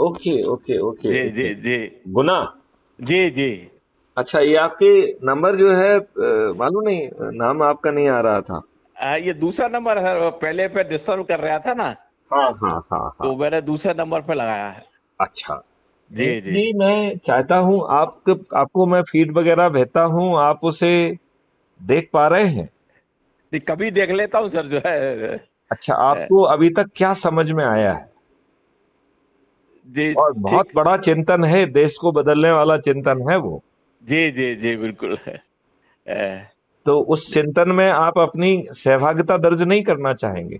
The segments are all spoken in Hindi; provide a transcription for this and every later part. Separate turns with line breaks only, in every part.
ओके ओके ओके
जी जी
ओके।
जी
गुना।
जी जी।
अच्छा, ये आपके नंबर जो है मालूम नहीं, नाम आपका नहीं आ रहा था।
ये दूसरा नंबर है, पहले पे डिस्टर्ब कर रहा था ना,
हाँ हाँ हाँ हाँ।
तो मैंने दूसरे नंबर पे लगाया है।
अच्छा।
जी
नहीं
जी
जी, मैं चाहता हूँ आपको मैं फीड वगैरह भेजता हूँ, आप उसे देख पा रहे हैं?
जी, कभी देख लेता हूँ सर, जो है।
अच्छा,
अ,
आपको अभी तक क्या समझ में आया है?
जी
और बहुत
ठीक।
बड़ा चिंतन है, देश को बदलने वाला चिंतन है वो।
जी जी जी बिल्कुल है।
तो उस चिंतन में आप अपनी सहभागिता दर्ज नहीं करना चाहेंगे?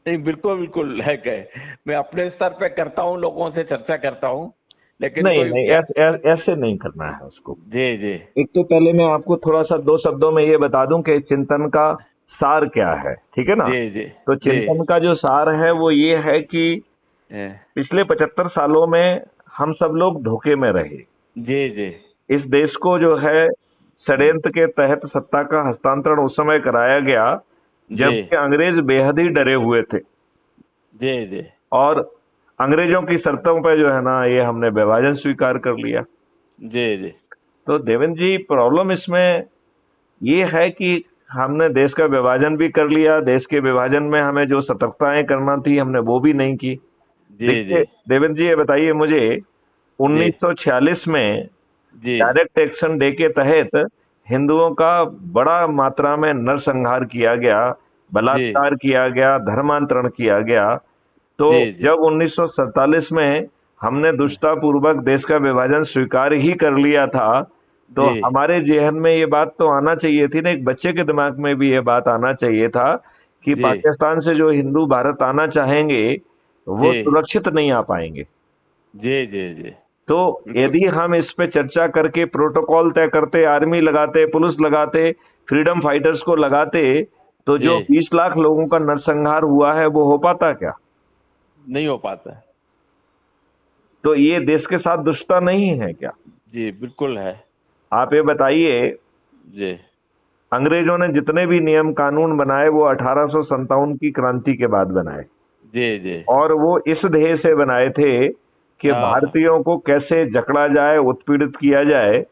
नहीं, बिल्कुल बिल्कुल है कहे, मैं अपने स्तर पे करता हूँ, लोगों से चर्चा करता हूँ, लेकिन
नहीं
कोई
नहीं,
क्या।
ऐसे नहीं करना है उसको।
जी जी
एक तो पहले मैं आपको थोड़ा सा दो शब्दों में ये बता दूं कि चिंतन का सार क्या है, ठीक है ना?
जी जी
तो
जी
चिंतन का जो सार है वो ये है कि पिछले 75 सालों में हम सब लोग धोखे में रहे।
जी जी
इस देश को जो है षड्यंत्र के तहत सत्ता का हस्तांतरण उस समय कराया गया
जी
जबकि अंग्रेज बेहद ही डरे हुए थे।
जी जी
और अंग्रेजों की शर्तों पर जो है ना, ये हमने विभाजन स्वीकार कर लिया।
जी जी
तो देवेंद्र जी, प्रॉब्लम इसमें ये है कि हमने देश का विभाजन भी कर लिया, देश के विभाजन में हमें जो सतर्कताएं करना थी हमने वो भी नहीं की।
जी जी
देखिए देवेंद्र जी, ये बताइए मुझे,
जी
1946 में
जी
डायरेक्ट एक्शन डे के तहत हिंदुओं का बड़ा मात्रा में नरसंहार किया गया,
जी
बलात्कार किया गया, धर्मांतरण किया गया। तो
जी जी
जब 1947 में हमने दुष्टतापूर्वक देश का विभाजन स्वीकार ही कर लिया था, तो
जी
हमारे जहन में ये बात तो आना चाहिए थी ना, एक बच्चे के दिमाग में भी ये बात आना चाहिए था कि
जी
पाकिस्तान से जो हिंदू भारत आना चाहेंगे वो
जी
सुरक्षित नहीं आ पाएंगे।
जी जी जी
तो
बिल्कुल।
यदि हम इस पे चर्चा करके प्रोटोकॉल तय करते, आर्मी लगाते, पुलिस लगाते, फ्रीडम फाइटर्स को लगाते, तो
जी
जो 20 लाख लोगों का नरसंहार हुआ है वो हो पाता क्या?
नहीं हो पाता है।
तो ये देश के साथ दुष्टता नहीं है क्या?
जी बिल्कुल है।
आप ये बताइए,
जी
अंग्रेजों ने जितने भी नियम कानून बनाए वो 1857 की क्रांति के बाद बनाए,
जी जी
और वो इस ध्येय से बनाए थे कि
हाँ हाँ।
भारतीयों को कैसे जकड़ा जाए, उत्पीड़ित किया जाए,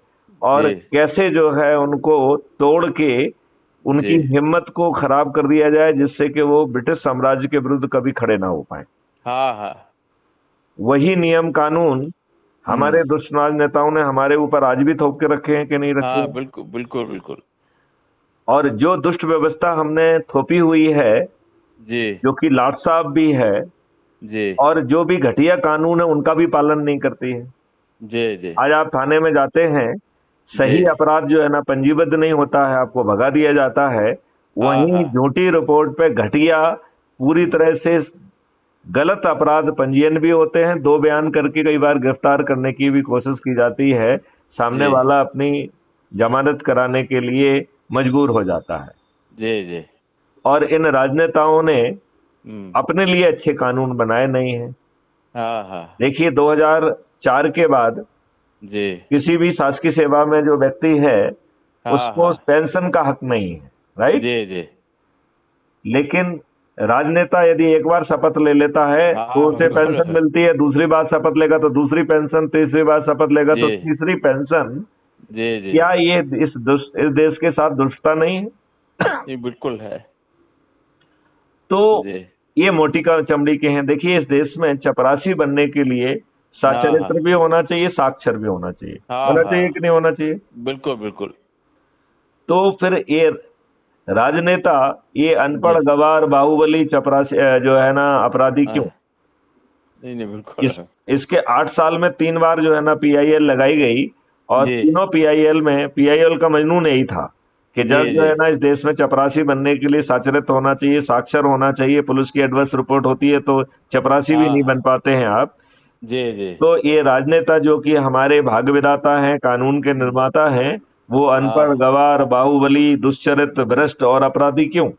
और
जी
कैसे जो है उनको तोड़ के
जी
उनकी हिम्मत को खराब कर दिया जाए जिससे कि वो ब्रिटिश साम्राज्य के विरुद्ध कभी खड़े ना हो पाए।
हाँ हाँ।
वही नियम कानून हमारे दुष्ट राजनेताओं ने हमारे ऊपर आज भी थोप के रखे हैं कि नहीं रखे
हाँ
हैं?
बिल्कुल बिल्कुल बिल्कुल।
और जो दुष्ट व्यवस्था हमने थोपी हुई है,
जी
जो कि लाट साहब भी है,
जी
और जो भी घटिया कानून है उनका भी पालन नहीं करती है।
जी जी
आज आप थाने में जाते हैं,
जी
सही अपराध जो है ना पंजीबद्ध नहीं होता है, आपको भगा दिया जाता है।
हाँ
वहीं
हाँ।
झूठी रिपोर्ट पे घटिया, पूरी तरह से गलत अपराध पंजीयन भी होते हैं, दो बयान करके कई बार गिरफ्तार करने की भी कोशिश की जाती है, सामने
जी
वाला अपनी जमानत कराने के लिए मजबूर हो जाता है।
जी जी
और इन राजनेताओं ने
हम्म।
अपने लिए अच्छे कानून बनाए नहीं हैं।
हाँ हाँ।
देखिए 2004 के बाद
जी
किसी भी शासकीय सेवा में जो व्यक्ति है
हाँ
उसको
हाँ।
पेंशन का हक नहीं है, राइट?
जी जी
लेकिन राजनेता यदि एक बार शपथ ले लेता है तो
हाँ
उसे
बिल्कुल।
पेंशन मिलती है, दूसरी बार शपथ लेगा तो दूसरी पेंशन, तीसरी बार शपथ लेगा
जी
तो तीसरी पेंशन।
जी जी
क्या ये इस देश के साथ दुष्टता नहीं है?
जी बिल्कुल है।
तो
जी
ये मोटी का चमड़ी के हैं। देखिए इस देश में चपरासी बनने के लिए
हाँ हाँ
साचरित्र भी होना चाहिए, साक्षर भी होना चाहिए।
हाँ
होना चाहिए कि
हाँ
नहीं होना चाहिए?
बिल्कुल बिल्कुल।
तो फिर ये राजनेता, ये
जी
अनपढ़ गवार बाहुबली चपरासी जो है ना अपराधी क्यों?
नहीं नहीं बिल्कुल
इस
है।
इसके 8 साल में 3 बार जो है ना पीआईएल लगाई गई, और
जी
तीनों पीआईएल में पीआईएल का मजनून यही था कि
जी
जज जो
जी
है ना इस देश में चपरासी बनने के लिए साक्षरत होना चाहिए, साक्षर होना चाहिए। पुलिस की एडवर्स रिपोर्ट होती है तो चपरासी भी
हाँ
नहीं
हाँ।
बन पाते हैं आप।
जी जी
तो ये राजनेता जो कि हमारे भाग्य विधाता हैं, कानून के
हम्म,
निर्माता हैं, वो अनपढ़
हाँ
गवार बाहुबली दुष्चरित्र भ्रष्ट और अपराधी क्यों?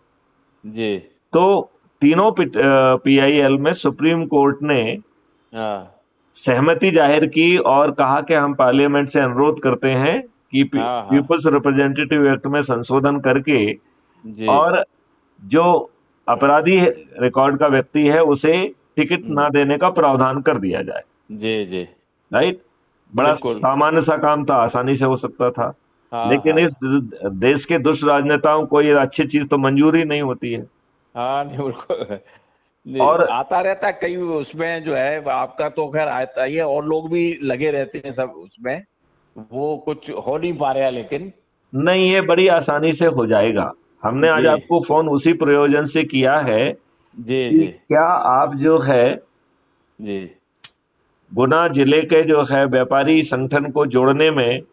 जी
तो तीनों पीआईएल में सुप्रीम कोर्ट ने
हाँ
सहमति जाहिर की और कहा कि हम पार्लियामेंट से अनुरोध करते हैं कि
हाँ हाँ।
पीपल्स रिप्रेजेंटेटिव एक्ट में संशोधन करके,
जी
और जो अपराधी रिकॉर्ड का व्यक्ति है उसे टिकट
हम्म,
ना देने का प्रावधान कर दिया जाए।
जी जी।
राइट। बड़ा
बिल्कुल।
सामान्य सा काम था, आसानी से हो सकता था।
हाँ
लेकिन
हाँ।
इस देश के दुष्ट राजनेताओं को ये अच्छी चीज तो मंजूर ही नहीं होती है।
हाँ नहीं बिल्कुल। नहीं,
और
आता रहता है कई उसमें जो है, आपका तो खैर आता ही है, और लोग भी लगे रहते हैं सब उसमें, वो कुछ हो नहीं पा रहा है लेकिन।
नहीं, ये बड़ी आसानी से हो जाएगा। हमने आज
जी
आपको फोन उसी प्रयोजन से किया है
जी
कि
जी
क्या आप जो है
जी
गुना जिले के जो है व्यापारी संगठन को जोड़ने में
जी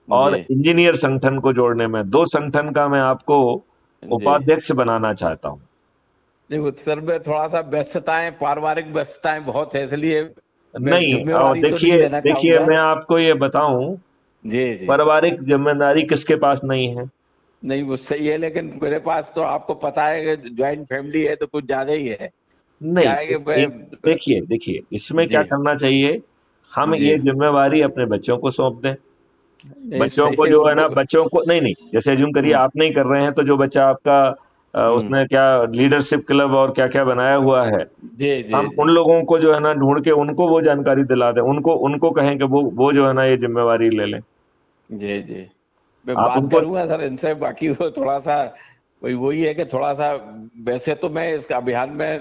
और इंजीनियर संगठन को जोड़ने में, दो संगठन का मैं आपको
जी।
उपाध्यक्ष बनाना चाहता हूं।
देखो सर, में थोड़ा सा व्यस्तताएं, पारिवारिक व्यस्तताएं बहुत है, इसलिए मैं
नहीं, और
जिम्मेवारी तो नहीं
देखिए
लेना
देखिए
चाहूंगा।
मैं आपको ये बताऊं,
जी जी।
पारिवारिक जिम्मेदारी किसके पास नहीं है?
नहीं वो सही है, लेकिन मेरे पास तो आपको पता है कि ज्वाइंट फैमिली है तो कुछ ज्यादा ही है। क्या
नहीं,
है कि मैं।
देखिए देखिए इसमें क्या
जी
करना चाहिए, हम
जी।
ये जिम्मेवारी अपने बच्चों को सौंप दें।
नहीं
बच्चों
सही
को
है
जो है ना,
बिल्कुल।
बच्चों को नहीं नहीं, जैसे अज्यूम करिए
हम्म
आप नहीं कर रहे हैं, तो जो बच्चा आपका
हम्म।
उसने क्या लीडरशिप क्लब और क्या क्या बनाया हुआ है,
जी जी
हम उन
जी
लोगों को जो है ना ढूंढ के उनको वो जानकारी दिला दें, उनको उनको कहें कि वो जो है ना ये जिम्मेवारी ले लें।
जी जी। मैं
आप
बात
उनको,
करूंगा सर इनसे, बाकी वो थोड़ा सा वही है कि थोड़ा सा, वैसे तो मैं इस अभियान में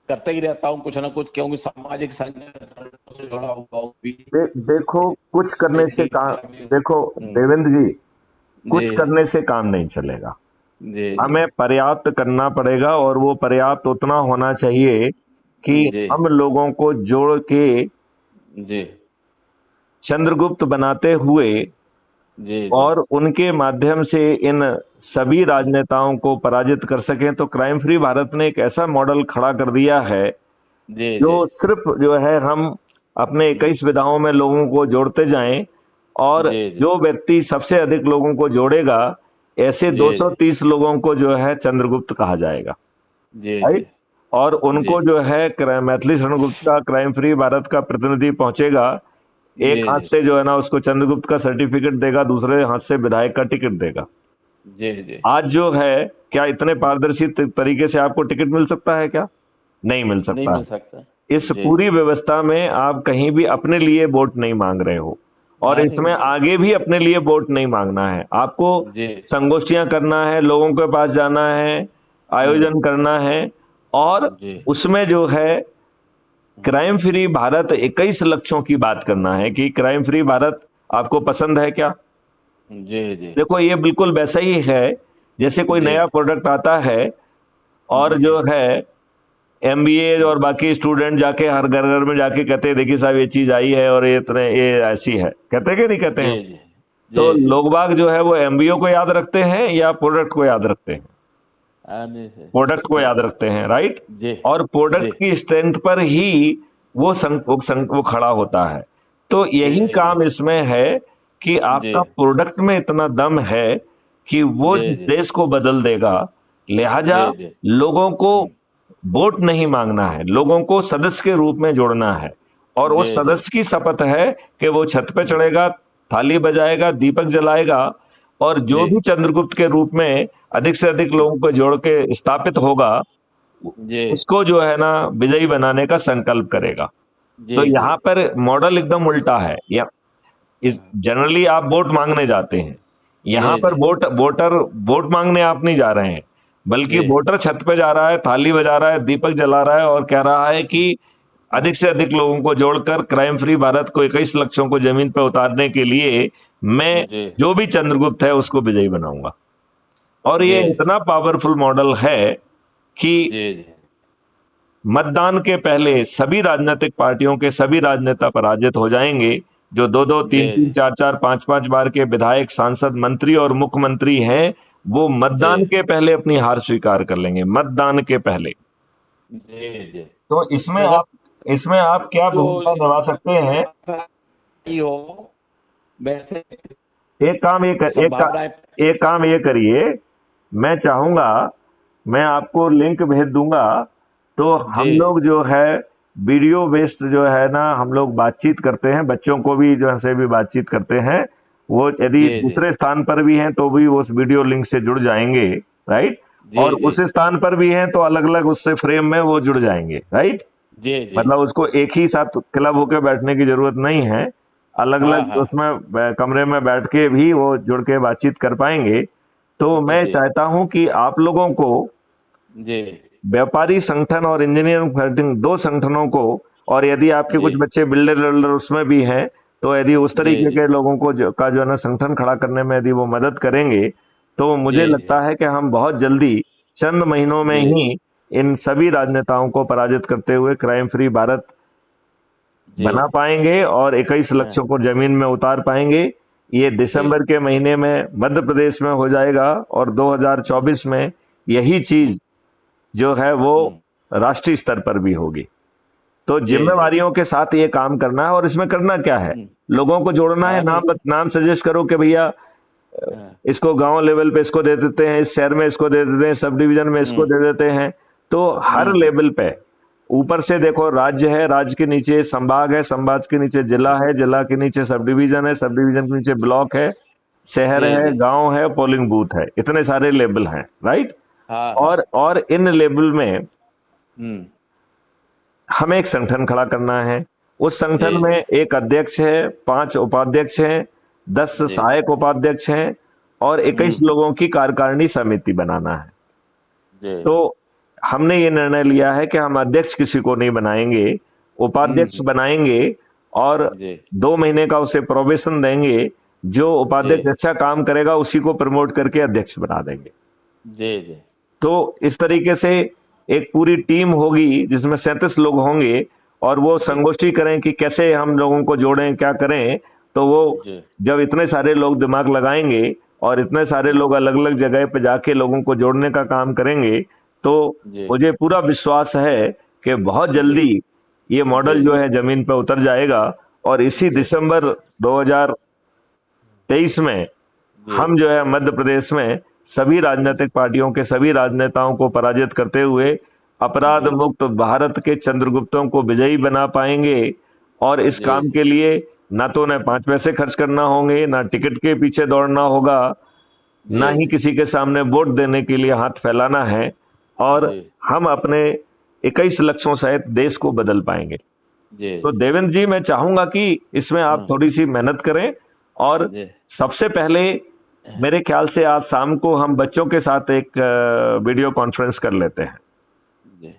करता ही रहता हूँ कुछ ना कुछ, क्योंकि सामाजिक संगठन से जुड़ा हुआ हूँ भी।
देखो कुछ करने से काम, देखो
हम्म।
देवेंद्र जी, कुछ
जी
करने से काम नहीं चलेगा।
जी जी
हमें पर्याप्त करना पड़ेगा, और वो पर्याप्त उतना होना चाहिए कि
जी
हम लोगों को जोड़ के
जी
चंद्रगुप्त बनाते हुए
जी जी
और उनके माध्यम से इन सभी राजनेताओं को पराजित कर सकें। तो क्राइम फ्री भारत ने एक ऐसा मॉडल खड़ा कर दिया है
जी
जो
जी
सिर्फ जो है हम अपने 21 विधाओं में लोगों को जोड़ते जाएं, और
जी जी
जो व्यक्ति सबसे अधिक लोगों को जोड़ेगा, ऐसे
जी
230 लोगों को जो है चंद्रगुप्त कहा जाएगा।
जी जी
राइट। और
जी
उनको जो है मैथिली शरणगुप्त का क्राइम फ्री भारत का प्रतिनिधि पहुंचेगा, एक हाथ
जी
से जो है ना उसको चंद्रगुप्त का सर्टिफिकेट देगा, दूसरे हाथ से विधायक का टिकट देगा।
जी जी।
आज जो है, क्या इतने पारदर्शी तरीके से आपको टिकट मिल सकता है क्या? नहीं मिल
नहीं
सकता
मिल
है।
सकता।
इस
जी।
पूरी व्यवस्था में आप कहीं भी अपने लिए वोट नहीं मांग रहे हो, और
हाँ नहीं
इसमें
बिल्कुल।
आगे भी अपने लिए वोट नहीं मांगना है आपको।
जी।
संगोष्ठियां करना है, लोगों के पास जाना है,
हम्म।
आयोजन करना है, और
जी।
उसमें जो है
हम्म।
क्राइम फ्री भारत 21 लक्ष्यों की बात करना है कि क्राइम फ्री भारत आपको पसंद है क्या?
जी जी
देखो ये बिल्कुल वैसा ही है जैसे कोई
जी
नया प्रोडक्ट आता है, और
जी
जो है एमबीए और बाकी स्टूडेंट जाके हर घर घर में जाके कहते हैं देखिए साहब ये चीज आई है और ये इतने ये ऐसी है, कहते हैं कि नहीं कहते
जी
हैं?
जी
तो
जी जी।
लोग बाग जो है वो एमबीओ को याद रखते हैं या प्रोडक्ट को याद रखते हैं?
आने से।
प्रोडक्ट को याद रखते हैं, राइट।
जी
और
जी
प्रोडक्ट की स्ट्रेंथ पर ही वो खड़ा होता है। तो
जी
यही
जी
काम इसमें है कि
जी
आपका प्रोडक्ट में इतना दम है कि वो
जी जी
देश को बदल देगा। लिहाजा
जी जी।
लोगों को वोट नहीं मांगना है, लोगों को सदस्य के रूप में जोड़ना है, और
जी
उस
जी।
सदस्य की शपथ है कि वो छत पे चढ़ेगा, थाली बजाएगा, दीपक जलाएगा, और जो
जी
भी चंद्रगुप्त के रूप में अधिक से अधिक लोगों को जोड़ के स्थापित होगा,
जी
उसको जो है ना विजयी बनाने का संकल्प करेगा। तो
जी जी।
यहाँ पर मॉडल एकदम उल्टा है। या जनरली आप वोट मांगने जाते हैं, यहाँ
जी
पर
जी
वोटर वोट मांगने आप नहीं जा रहे हैं, बल्कि
जी
वोटर छत पे जा रहा है, थाली बजा रहा है, दीपक जला रहा है, और कह रहा है कि अधिक से अधिक लोगों को जोड़कर क्राइम फ्री भारत को 21 लक्ष्यों को जमीन पर उतारने के लिए मैं
जी
जो भी चंद्रगुप्त है उसको विजयी बनाऊंगा। और
जी
ये
जी
इतना पावरफुल मॉडल है कि
जी
मतदान के पहले सभी राजनीतिक पार्टियों के सभी राजनेता पराजित हो जाएंगे। जो दो दो
जी
तीन तीन
जी
चार चार पांच पांच बार के विधायक, सांसद, मंत्री और मुख्यमंत्री हैं, वो
जी
मतदान के पहले अपनी हार स्वीकार कर लेंगे, मतदान के पहले।
जी जी।
तो
तो सर,
इसमें आप क्या
जो
भूमिका निभा सकते हैं?
ही हो वैसे
एक काम ये कर,
संभावनाएं।
एक काम ये करिए, मैं चाहूंगा, मैं आपको लिंक भेज दूंगा, तो
जी
हम लोग जो है वीडियो बेस्ड जो है ना हम लोग बातचीत करते हैं, बच्चों को भी जो है से भी बातचीत करते हैं। वो यदि
जी जी
दूसरे स्थान पर भी हैं तो भी वो उस वीडियो लिंक से जुड़ जाएंगे, राइट।
जी
और
जी
उस स्थान पर भी हैं तो अलग अलग उससे फ्रेम में वो जुड़ जाएंगे, राइट।
जी जी।
मतलब उसको एक ही साथ क्लब होके बैठने की जरूरत नहीं है, अलग
हाँ
अलग
हाँ
उसमें कमरे में बैठ के भी वो जुड़ के बातचीत कर पाएंगे। तो मैं
जी
चाहता हूं कि आप लोगों को,
जी
व्यापारी संगठन और इंजीनियरिंग संगठन, दो संगठनों को, और यदि आपके
जी
कुछ बच्चे बिल्डर विल्डर उसमें भी हैं, तो यदि उस
जी
तरीके
जी
के लोगों को का जो है ना संगठन खड़ा करने में यदि वो मदद करेंगे, तो
जी
मुझे लगता है कि हम बहुत जल्दी, चंद महीनों में
जी
ही, इन सभी राजनेताओं को पराजित करते हुए क्राइम फ्री भारत
जी।
बना पाएंगे और 21
हाँ
लक्षों को जमीन में उतार पाएंगे। ये
जी
दिसंबर के महीने में मध्य प्रदेश में हो जाएगा और 2024 में यही
हम्म
चीज जो है वो
हम्म,
राष्ट्रीय स्तर पर भी होगी। तो
जी जी।
जिम्मेवारियों के साथ ये काम करना है, और इसमें करना क्या है,
हम्म,
लोगों को जोड़ना है।
हाँ नहीं।
नाम सजेस्ट करो कि भैया
हाँ,
इसको गांव लेवल पे इसको दे देते हैं, इस शहर में इसको दे देते हैं, सब डिवीजन में इसको
हम्म
दे देते हैं। तो हर
हम्म
लेवल पे, ऊपर से देखो राज्य है, राज्य के नीचे संभाग है, संभाग के नीचे जिला है, जिला के नीचे सब डिवीजन है, सब डिवीजन के नीचे ब्लॉक है, शहर
जी
है,
जी।
गांव है, पोलिंग बूथ है, इतने सारे लेवल हैं, राइट।
हाँ हाँ।
और इन लेवल में
हम्म।
हमें एक संगठन खड़ा करना है। उस
जी
संगठन में
जी
एक अध्यक्ष है, 5 उपाध्यक्ष हैं, 10
जी।
सहायक उपाध्यक्ष हैं, और 21
हम्म।
लोगों की कार्यकारिणी समिति बनाना है।
जी।
तो हमने ये निर्णय लिया है कि हम अध्यक्ष किसी को नहीं बनाएंगे, उपाध्यक्ष
हम्म।
बनाएंगे, और
जी
2 महीने का उसे प्रोबेशन देंगे। जो
जी
उपाध्यक्ष अच्छा काम करेगा उसी को प्रमोट करके अध्यक्ष बना देंगे।
जी जी
तो इस तरीके से एक पूरी टीम होगी जिसमें 37 लोग होंगे, और वो
जी
संगोष्ठी करें कि कैसे हम लोगों को जोड़ें, क्या करें। तो वो
जी
जब इतने सारे लोग दिमाग लगाएंगे और इतने सारे
जी
लोग अलग अलग जगह पे जाके लोगों को जोड़ने का काम करेंगे, तो
जी
मुझे पूरा विश्वास है कि बहुत
जी
जल्दी ये
जी
मॉडल जो है जमीन पर उतर जाएगा। और इसी
जी
दिसंबर 2023 में
जी
हम जो है मध्य प्रदेश में सभी राजनीतिक पार्टियों के सभी राजनेताओं को पराजित करते हुए अपराध
जी
मुक्त भारत के चंद्रगुप्तों को विजयी बना पाएंगे। और इस
जी
काम के लिए ना तो न 5 पैसे खर्च करना होंगे, ना टिकट के पीछे दौड़ना होगा, ना
जी
ही किसी के सामने वोट देने के लिए हाथ फैलाना है। और
जी
हम अपने 21 लक्षों सहित देश को बदल पाएंगे।
जी।
तो देवेंद्र जी, मैं चाहूंगा कि इसमें आप
हाँ
थोड़ी सी मेहनत करें। और
जी
सबसे पहले मेरे ख्याल से आज शाम को हम बच्चों के साथ एक वीडियो कॉन्फ्रेंस कर लेते हैं।
जी।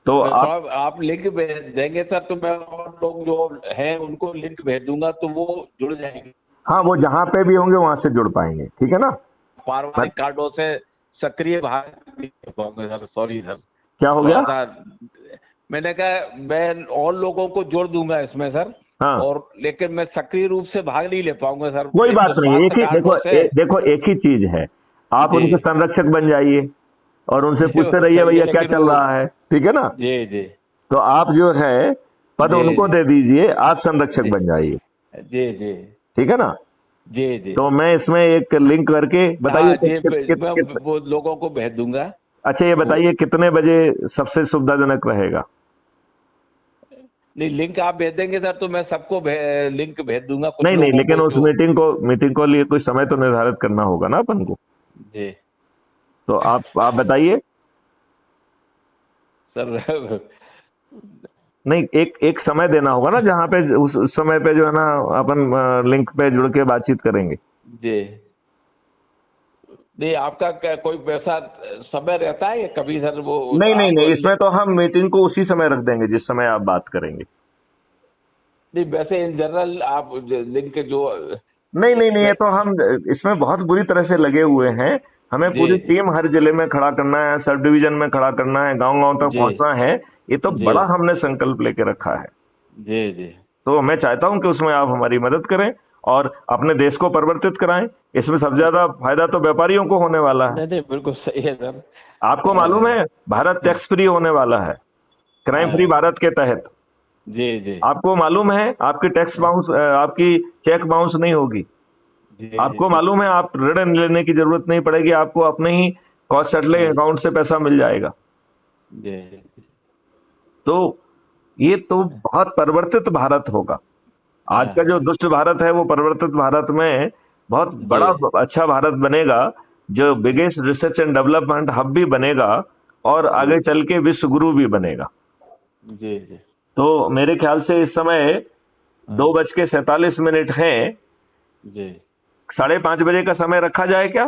तो
मैं
आप,
थोड़ा आप लिंक भेज देंगे सर, तो मैं और लोग जो हैं उनको लिंक भेज दूंगा तो वो जुड़ जाएंगे।
हाँ, वो जहां पे भी होंगे वहां से जुड़ पाएंगे, ठीक है ना।
पारिवारिक कार्डों से सक्रिय भाग नहीं ले पाऊंगा सर, सॉरी सर।
क्या हो
थोड़ा
गया?
सा मैंने कहा मैं और लोगों को जोड़ दूंगा इसमें सर,
हाँ,
और लेकिन मैं सक्रिय रूप से भाग नहीं ले पाऊंगा सर।
कोई
एक
बात
तो
नहीं। एक
स्वास्थ्य
ही देखो,
कार्डों से।
देखो एक ही चीज है, आप
जी
उनके संरक्षक बन जाइए और उनसे
जी वो
पूछते
तो
रहिए
सही है
भैया क्या
लेकिन
चल
वो।
रहा है, ठीक है ना।
जी जी
तो आप जो है पद
जी
उनको दे दीजिए, आप संरक्षक
जी
बन जाइए,
जी जी
ठीक है ना।
जी जी।
तो मैं इसमें एक लिंक करके बताइए
हाँ जी, मैं
कित,
वो लोगों को भेज दूंगा।
अच्छा ये
वो
बताइए कितने बजे सबसे सुविधाजनक रहेगा?
नहीं, लिंक आप भेज देंगे सर तो मैं सबको लिंक भेज दूंगा, कुछ
नहीं नहीं,
लोगों
लेकिन
को
उस
जो।
मीटिंग को लिए कोई समय तो निर्धारित करना होगा ना अपन को।
जी
तो आप बताइए।
सर।
नहीं, एक समय देना होगा ना जहाँ पे उस समय पे जो है ना अपन लिंक पे जुड़ के बातचीत करेंगे।
जी नहीं, आपका क्या कोई वैसा समय रहता है या कभी सर वो
नहीं नहीं
आप
नहीं, इसमें तो हम मीटिंग को उसी समय रख देंगे जिस समय आप बात करेंगे।
नहीं वैसे इन जनरल आप लिंक जो।
नहीं नहीं नहीं, ये
मैं।
तो हम इसमें बहुत बुरी तरह से लगे हुए हैं। हमें
जी
पूरी टीम हर जिले में खड़ा करना है, सब डिवीजन में खड़ा करना है, गांव गांव तक
जी
पहुंचना है। ये तो
जी
बड़ा हमने संकल्प लेके रखा है।
जी जी।
तो मैं चाहता हूं कि उसमें आप हमारी मदद करें और अपने देश को परिवर्तित कराएं। इसमें सबसे ज्यादा फायदा तो व्यापारियों को होने वाला है।
नहीं नहीं, बिल्कुल सही है सर।
आपको मालूम है भारत टैक्स फ्री होने वाला है, क्राइम फ्री
हाँ
भारत के तहत।
जी जी
आपको मालूम है आपकी टैक्स बाउंस, आपकी चेक बाउंस नहीं होगी।
जी जी
आपको
जी
मालूम है आप ऋण लेने की जरूरत नहीं पड़ेगी, आपको अपने ही कॉस्ट सेटलिंग
हाँ,
अकाउंट से पैसा मिल जाएगा।
जी
तो ये तो बहुत परिवर्तित भारत होगा। आज का
हाँ
जो दुष्ट भारत है वो परिवर्तित भारत में बहुत
जी
बड़ा अच्छा भारत बनेगा, जो biggest research and development hub भी बनेगा और
जी
आगे चल के विश्व गुरु भी बनेगा।
जी जी
तो मेरे ख्याल से इस समय 2:47 है।
जी।
5:30 बजे का समय रखा जाए क्या?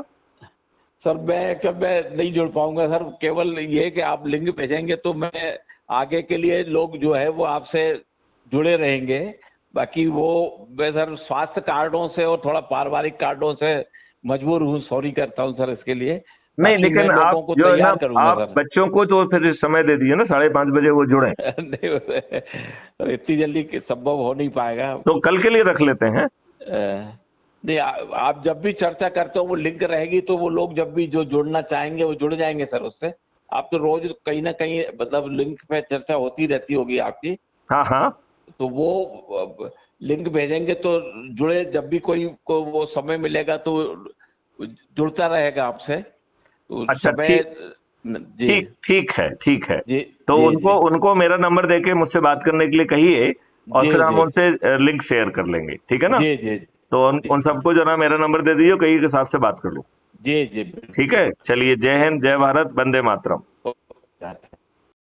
सर मैं नहीं जुड़ पाऊंगा सर, केवल ये कि आप लिंक भेजेंगे तो मैं आगे के लिए लोग जो है वो आपसे जुड़े रहेंगे। बाकी वो मैं सर स्वास्थ्य कार्डों से और थोड़ा पारिवारिक कार्डों से मजबूर हूँ, सॉरी करता हूँ सर इसके लिए।
नहीं,
बाकी मैं
लेकिन आप
लोगों को
जो है ना,
तैयार करूंगा
आप
सर।
बच्चों को तो फिर समय दे दीजिए ना, 5:30 बजे वो जुड़े।
नहीं सर, इतनी जल्दी संभव हो नहीं पाएगा।
तो कल के लिए रख लेते हैं।
नहीं, आप जब भी चर्चा करते हो वो लिंक रहेगी तो वो लोग जब भी जो जुड़ना चाहेंगे वो जुड़ जाएंगे सर उससे। आप तो रोज कहीं ना कहीं मतलब लिंक पे चर्चा होती रहती होगी आपकी,
हाँ हाँ।
तो वो लिंक भेजेंगे तो जुड़े, जब भी कोई को वो समय मिलेगा तो जुड़ता रहेगा आपसे तो
अच्छा,
समय।
ठीक
जी
ठीक ठीक है, ठीक है।
जी
तो
जी
उनको
जी
उनको मेरा नंबर देके मुझसे बात करने के लिए कहिए, और
जी
फिर हम
जी
उनसे लिंक शेयर कर लेंगे, ठीक है ना?
जी जी
तो उन
जी
उन सबको जो ना मेरा नंबर दे दीजिए, कहीं के हिसाब से बात कर लूँ।
जी जी
ठीक
बिल्कुल
है,
सर।
चलिए, जय हिंद, जय भारत, वंदे मातरम।